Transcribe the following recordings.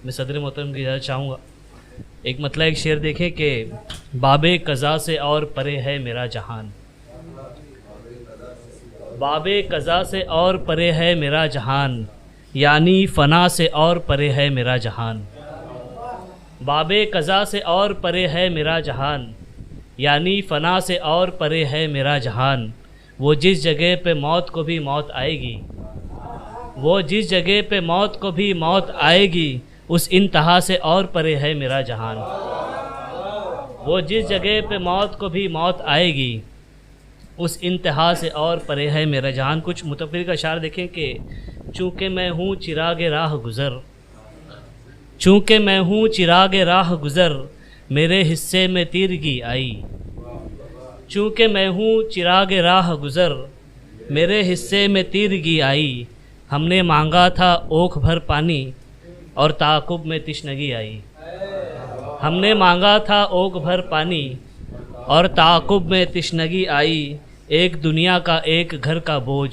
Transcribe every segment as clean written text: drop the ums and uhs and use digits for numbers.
मैं सदर मोहतरम की इजाज़त चाहूँगा। एक मतलब एक शेर देखें कि बाबे कज़ा से और परे है मेरा जहान, बाबे कज़ा से और परे है मेरा जहान, यानी फ़ना से और परे है मेरा जहान। बाबे कज़ा से और परे है मेरा जहान, यानी फ़ना से और परे है मेरा जहान। वो जिस जगह पे मौत को भी मौत आएगी, वो जिस जगह पे मौत को भी मौत आएगी, उस इंतहा से और परे है मेरा जहान। वो जिस जगह पे मौत को भी मौत आएगी, उस इंतहा से और परे है मेरा जहान। कुछ मुतफ़िर का अशार देखें कि चूँकि मैं हूँ चिरागे राह गुज़र, चूँकि मैं हूँ चिरागे राह गुज़र, मेरे हिस्से में तीरगी आई। चूँकि मैं हूँ चिरागे राह गुज़र, मेरे हिस्से में तीरगी आई। हमने मांगा था ओख भर पानी और ताक़ुब में तिश्नगी आई। हमने मांगा था ओख भर पानी और ताक़ुब में तिश्नगी आई। एक दुनिया का एक घर का बोझ,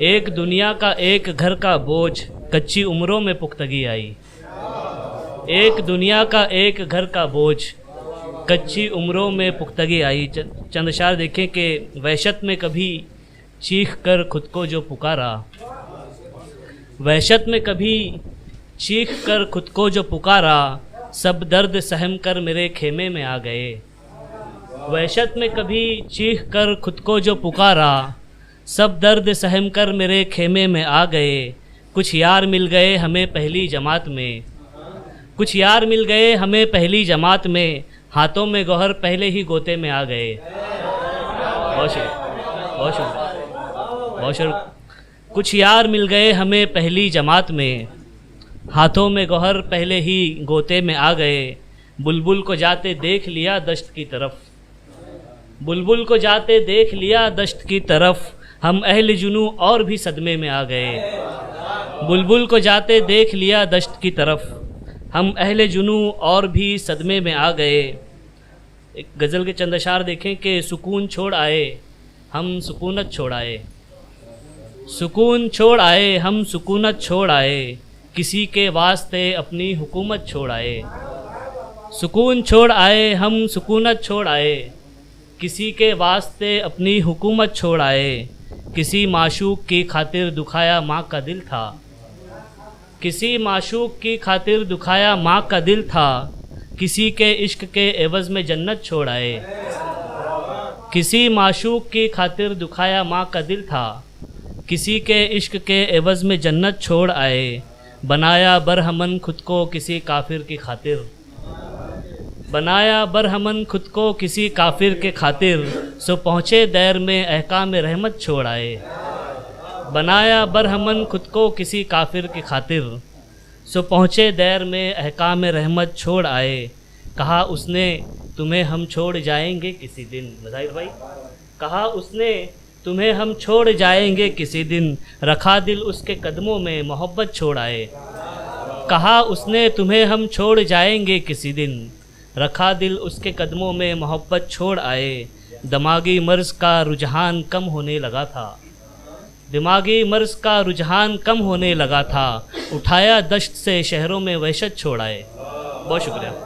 एक दुनिया का एक घर का बोझ, कच्ची उम्रों में पुख्तगी आई। एक दुनिया का एक घर का बोझ, कच्ची उम्रों में पुख्तगी आई। चंद अशार देखें कि वहशत में कभी चीख कर खुद को जो पुकारा, वहशत में कभी चीख कर खुद को जो पुकारा, सब दर्द सहम कर मेरे खेमे में आ गए। वहशत में कभी चीख कर खुद को जो पुकारा, सब दर्द सहम कर मेरे खेमे में आ गए। कुछ यार मिल गए हमें पहली जमात में, कुछ यार मिल गए हमें पहली जमात में, हाथों में गौहर पहले ही गोते में आ गए। बहुत शुक्रिया, बहुत शुक्रिया, बहुत शुक्रिया। कुछ यार मिल गए हमें पहली जमात में, हाथों में गौहर पहले ही गोते में आ गए। बुलबुल को जाते देख लिया दश्त की तरफ, बुलबुल को जाते देख लिया दश्त की तरफ, हम अहले जुनू और भी सदमे में आ गए। बुलबुल को जाते देख लिया दश्त की तरफ, हम अहले जुनू और भी सदमे में आ गए। एक गज़ल के चंद अशार देखें कि सुकून छोड़ आए हम सुकूनत छोड़ आए, सुकून छोड़ आए हम सुकूनत छोड़ आए, किसी के वास्ते अपनी हुकूमत छोड़ आए। सुकून छोड़ आए हम सुकूनत छोड़ आए, किसी के वास्ते अपनी हुकूमत छोड़ आए। किसी माशूक की खातिर दुखाया माँ का दिल था, किसी माशूक की खातिर दुखाया माँ का दिल था, किसी के इश्क के एवज़ में जन्नत छोड़ आए। किसी माशूक की खातिर दुखाया माँ का दिल था, किसी के इश्क के एवज़ में जन्नत छोड़ आए। बनाया बरहमन खुद को किसी काफिर की खातिर, बनाया बरहमन खुद को किसी काफिर के खातिर, सो पहुँचे दैर में अहकाम रहमत छोड़ आए। बनाया बरहमन खुद को किसी काफिर की खातिर, सो पहुँचे दैर में अहकाम रहमत छोड़ आए। कहा उसने तुम्हें हम छोड़ जाएंगे किसी दिन, मज़ाहिर भाई, कहा उसने तुम्हें हम छोड़ जाएंगे किसी दिन, रखा दिल उसके कदमों में मोहब्बत छोड़ आए। कहा उसने तुम्हें हम छोड़ जाएंगे किसी दिन, रखा दिल उसके कदमों में मोहब्बत छोड़ आए। दिमागी मर्ज़ का रुझान कम होने लगा था, दिमागी मर्ज़ का रुझान कम होने लगा था, उठाया दश्त से शहरों में वहशत छोड़ आए। बहुत शुक्रिया।